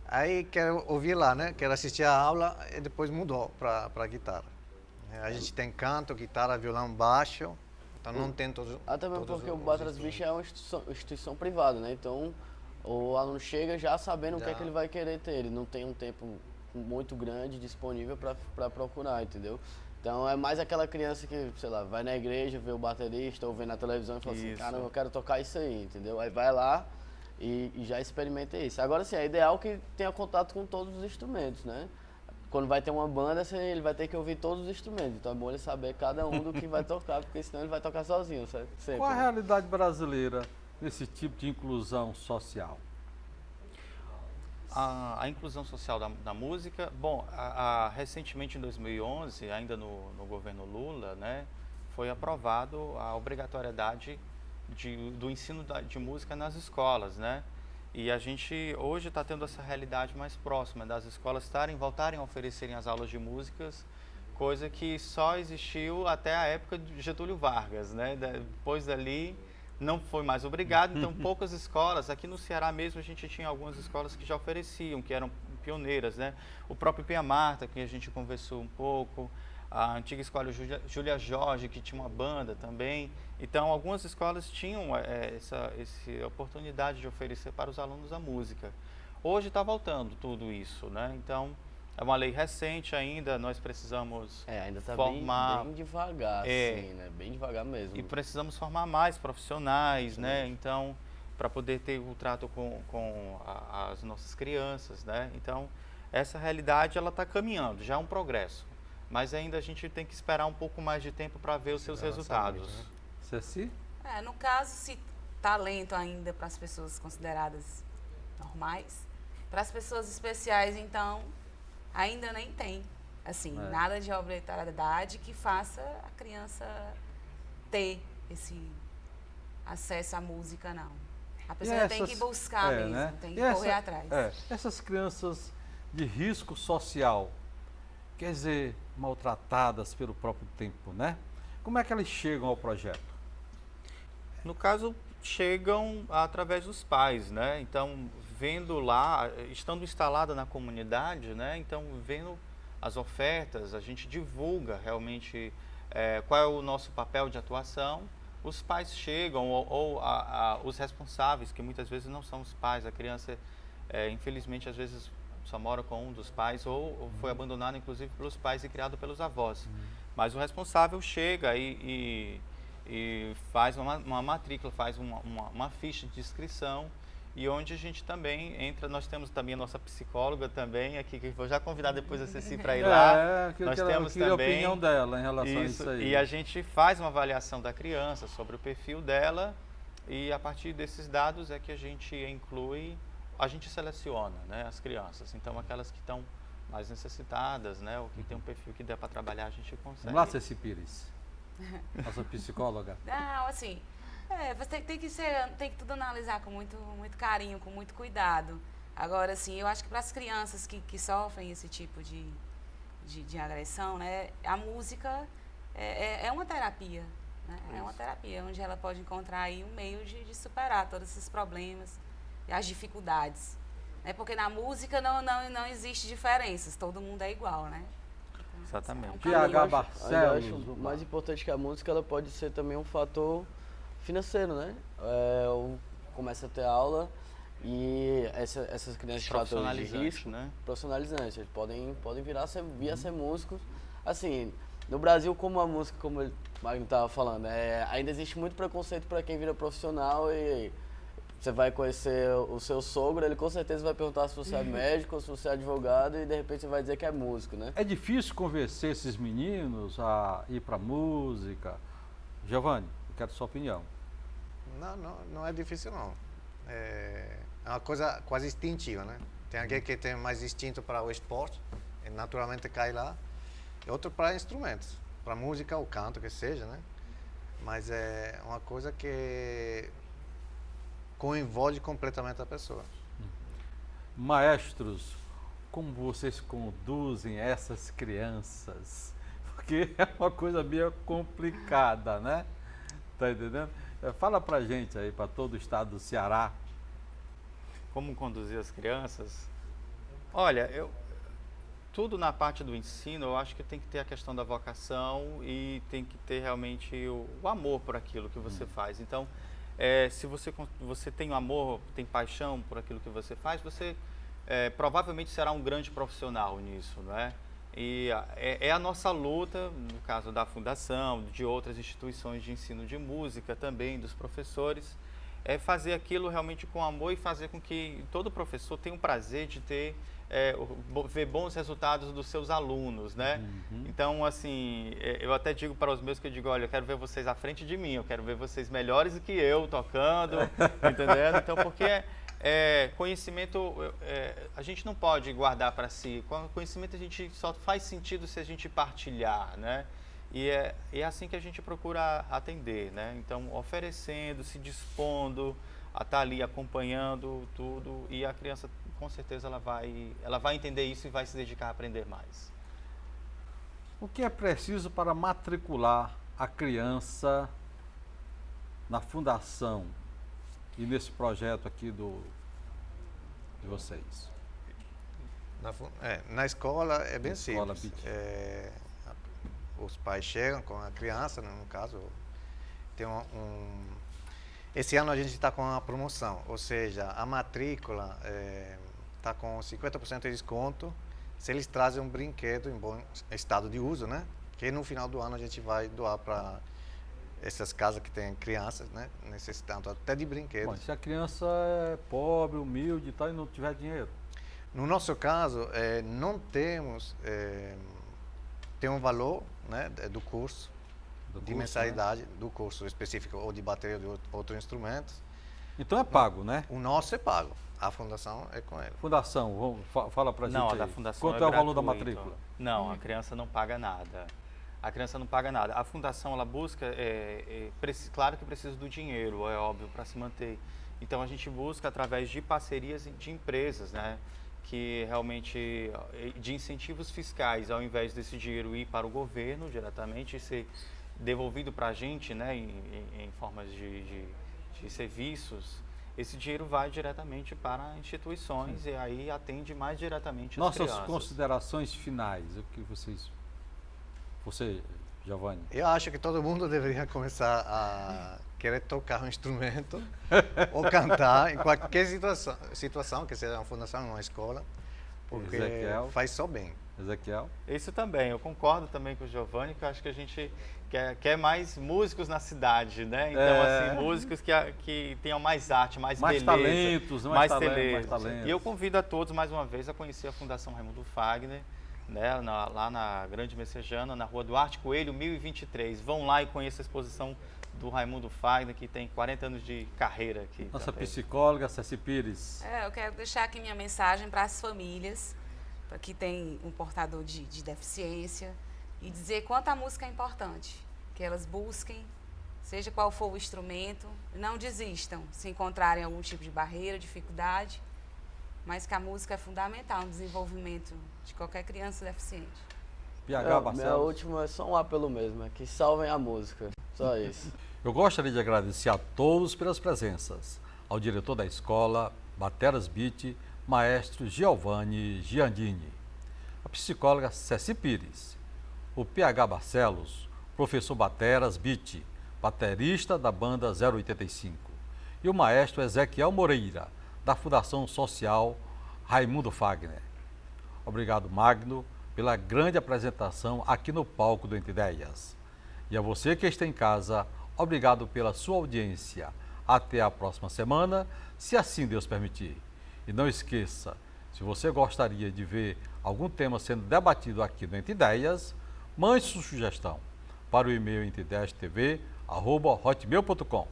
aí quer ouvir lá, né, quer assistir a aula e depois mudou para a guitarra. A gente tem canto, guitarra, violão, baixo, então não tem todos. Até mesmo porque o Bateras Bicho é uma instituição privada, né? Então o aluno chega já sabendo o que é que ele vai querer ter, ele não tem um tempo muito grande disponível para procurar, entendeu? Então é mais aquela criança que, sei lá, vai na igreja, vê o baterista ou vê na televisão e fala assim, cara, eu quero tocar isso aí, entendeu? Aí vai lá e já experimenta isso. Agora sim, é ideal que tenha contato com todos os instrumentos, né? Quando vai ter uma banda, ele vai ter que ouvir todos os instrumentos, então é bom ele saber cada um do que vai tocar, porque senão ele vai tocar sozinho, certo? Sempre. Qual a realidade brasileira nesse tipo de inclusão social? A inclusão social da música, bom, recentemente em 2011, ainda no governo Lula, né, foi aprovado a obrigatoriedade do ensino de música nas escolas, né? E a gente hoje está tendo essa realidade mais próxima das escolas voltarem a oferecerem as aulas de músicas, coisa que só existiu até a época de Getúlio Vargas, né? Depois dali não foi mais obrigado, então poucas escolas, aqui no Ceará mesmo a gente tinha algumas escolas que já ofereciam, que eram pioneiras, né? O próprio Pia Marta, que a gente conversou um pouco, a antiga escola Júlia Jorge, que tinha uma banda também. Então, algumas escolas tinham essa oportunidade de oferecer para os alunos a música. Hoje está voltando tudo isso, né? Então, é uma lei recente ainda, nós precisamos ainda está formar... bem devagar, assim, né? Bem devagar mesmo. E precisamos formar mais profissionais, né? Então, para poder ter o trato com as nossas crianças, né? Então, essa realidade, ela está caminhando, já é um progresso. Mas ainda a gente tem que esperar um pouco mais de tempo para ver os seus resultados. Ceci? No caso, se talento ainda para as pessoas consideradas normais, para as pessoas especiais, então, ainda nem tem. Assim, nada de obrigatoriedade que faça a criança ter esse acesso à música, não. A pessoa tem que buscar mesmo, né? tem que correr atrás. Essas crianças de risco social, quer dizer, maltratadas pelo próprio tempo, né? Como é que elas chegam ao projeto? No caso, chegam através dos pais, né? Então, vendo lá, estando instalada na comunidade, né? Então, vendo as ofertas, a gente divulga realmente qual é o nosso papel de atuação. Os pais chegam, ou os responsáveis, que muitas vezes não são os pais, a criança, infelizmente, às vezes só mora com um dos pais ou foi abandonado, inclusive, pelos pais e criado pelos avós. Mas o responsável chega e faz uma matrícula, faz uma ficha de inscrição, e onde a gente também entra, nós temos também a nossa psicóloga também, aqui, que vou já convidar depois a Ceci para ir lá. Nós temos também a opinião dela em relação a isso aí. E a gente faz uma avaliação da criança sobre o perfil dela, e a partir desses dados é que a gente inclui, a gente seleciona, né, as crianças. Então, aquelas que estão mais necessitadas, né, ou que tem um perfil que dê para trabalhar, a gente consegue. Vamos lá, Ceci Pires, nossa psicóloga. Não, assim, você tem que tudo analisar com muito carinho, com muito cuidado. Agora, assim, eu acho que para as crianças que sofrem esse tipo de agressão, né, a música é uma terapia, né? É uma terapia, onde ela pode encontrar aí um meio de superar todos esses problemas, as dificuldades, né? Porque na música não existe diferenças, todo mundo é igual, né? Então, exatamente. PH Barcelos. Eu acho mais importante que a música, ela pode ser também um fator financeiro, né? Começa a ter aula e essas crianças de fatores de risco, né? Profissionalizantes, eles podem vir a ser músicos. Assim, no Brasil, como a música, como o Magno estava falando, ainda existe muito preconceito para quem vira profissional, e você vai conhecer o seu sogro, ele com certeza vai perguntar se você é médico ou se você é advogado, e de repente você vai dizer que é músico, né? É difícil convencer esses meninos a ir para música? Giovanni, eu quero sua opinião. Não é difícil, não. É uma coisa quase instintiva, né? Tem alguém que tem mais instinto para o esporte, e naturalmente cai lá, e outro para instrumentos, para música ou canto, que seja, né? Mas é uma coisa que envolve completamente a pessoa. Maestros, como vocês conduzem essas crianças? Porque é uma coisa meio complicada, né? Tá entendendo? Fala pra gente aí, para todo o estado do Ceará. Como conduzir as crianças? Olha, tudo na parte do ensino, eu acho que tem que ter a questão da vocação e tem que ter realmente o amor por aquilo que você faz. Então, se você tem amor, tem paixão por aquilo que você faz, você provavelmente será um grande profissional nisso, não é? E é a nossa luta, no caso da Fundação, de outras instituições de ensino de música também, dos professores, é fazer aquilo realmente com amor e fazer com que todo professor tenha o prazer de ter ver bons resultados dos seus alunos, né? Então, assim, eu até digo para os meus que eu digo, olha, eu quero ver vocês à frente de mim, eu quero ver vocês melhores do que eu tocando, entendendo? Então, porque conhecimento, a gente não pode guardar para si. Conhecimento a gente só faz sentido se a gente partilhar, né? E é assim que a gente procura atender, né? Então, oferecendo, se dispondo a estar ali acompanhando tudo, e a criança, com certeza, ela vai entender isso e vai se dedicar a aprender mais. O que é preciso para matricular a criança na fundação e nesse projeto aqui de vocês? Na escola é bem Escola simples. Beat. Os pais chegam com a criança, no caso, tem esse ano a gente está com uma promoção, ou seja, a matrícula está com 50% de desconto se eles trazem um brinquedo em bom estado de uso, né? Que no final do ano a gente vai doar para essas casas que têm crianças, né? Necessitando até de brinquedos. Bom, se a criança é pobre, humilde e tal, e não tiver dinheiro? No nosso caso, não temos... tem um valor, né, do curso, de mensalidade, né? Do curso específico ou de bateria ou de outros instrumentos. Então é pago, né? O nosso é pago. A fundação é com ele. Fundação, fala pra gente Não, a aí. da fundação Quanto é o valor da gratuito. matrícula? Não, a criança não paga nada. A criança não paga nada. A fundação, ela busca, claro que precisa do dinheiro, é óbvio, para se manter. Então a gente busca através de parcerias de empresas, né? Que realmente, de incentivos fiscais, ao invés desse dinheiro ir para o governo diretamente e ser devolvido para a gente, né, em formas de serviços, esse dinheiro vai diretamente para instituições e aí atende mais diretamente as crianças. Nossas considerações finais, o que você, Giovanni? Eu acho que todo mundo deveria começar a querer tocar um instrumento ou cantar em qualquer situação, que seja uma fundação, uma escola, porque Ezequiel. faz só bem. Ezequiel? Isso também, eu concordo também com o Giovanni, que eu acho que a gente quer mais músicos na cidade, né? Então, assim, músicos que tenham mais arte, mais beleza. Talentos, mais beleza. talentos. E eu convido a todos, mais uma vez, a conhecer a Fundação Raimundo Fagner, né? Lá na Grande Messejana, na Rua Duarte Coelho, 1023. Vão lá e conheçam a exposição do Raimundo Fagner, que tem 40 anos de carreira aqui. Nossa também. psicóloga, Ceci Pires. Eu quero deixar aqui minha mensagem para as famílias, para que tem um portador de deficiência, e dizer quanto a música é importante, que elas busquem, seja qual for o instrumento, não desistam se encontrarem algum tipo de barreira, dificuldade, mas que a música é fundamental no desenvolvimento de qualquer criança deficiente. PH Minha Barcelos. última é só um apelo mesmo, é que salvem a música, só isso. Eu gostaria de agradecer a todos pelas presenças. Ao diretor da escola, Bateras Beat, maestro Giovanni Giandini. A psicóloga Ceci Pires. O PH Barcelos, professor Bateras Beat, baterista da banda 085. E o maestro Ezequiel Moreira, da Fundação Social Raimundo Fagner. Obrigado, Magno, pela grande apresentação aqui no palco do Entre Ideias. E a você que está em casa, obrigado pela sua audiência. Até a próxima semana, se assim Deus permitir. E não esqueça, se você gostaria de ver algum tema sendo debatido aqui no Entre Ideias, mande sua sugestão para o e-mail entredeiastv@hotmail.com.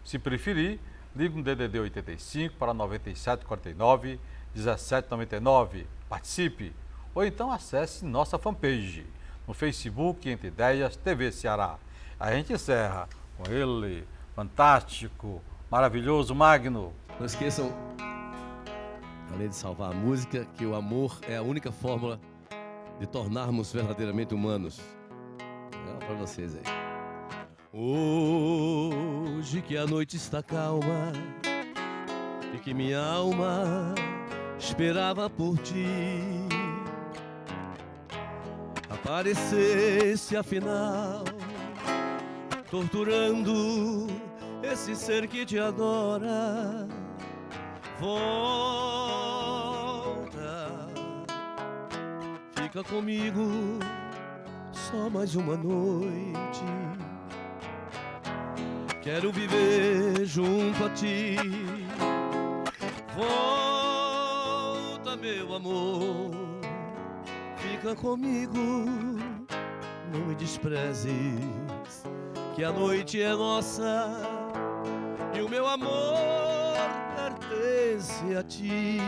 Se preferir, ligue no DDD 85 para 9749 1799. Participe! Ou então acesse nossa fanpage no Facebook Entre Ideias TV Ceará. A gente encerra com ele, fantástico, maravilhoso, Magno. Não esqueçam, além de salvar a música, que o amor é a única fórmula de tornarmos verdadeiramente humanos. Para vocês aí. Hoje que a noite está calma e que minha alma esperava por ti, aparecesse afinal, torturando esse ser que te adora. Volta, fica comigo só mais uma noite, quero viver junto a ti. Volta, meu amor, fica comigo, não me desprezes, que a noite é nossa e o meu amor pertence a ti.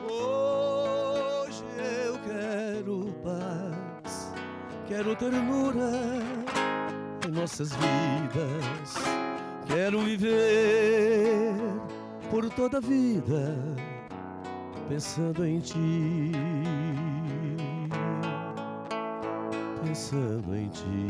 Hoje eu quero paz, quero ternura em nossas vidas, quero viver por toda a vida pensando em ti, pensando em ti.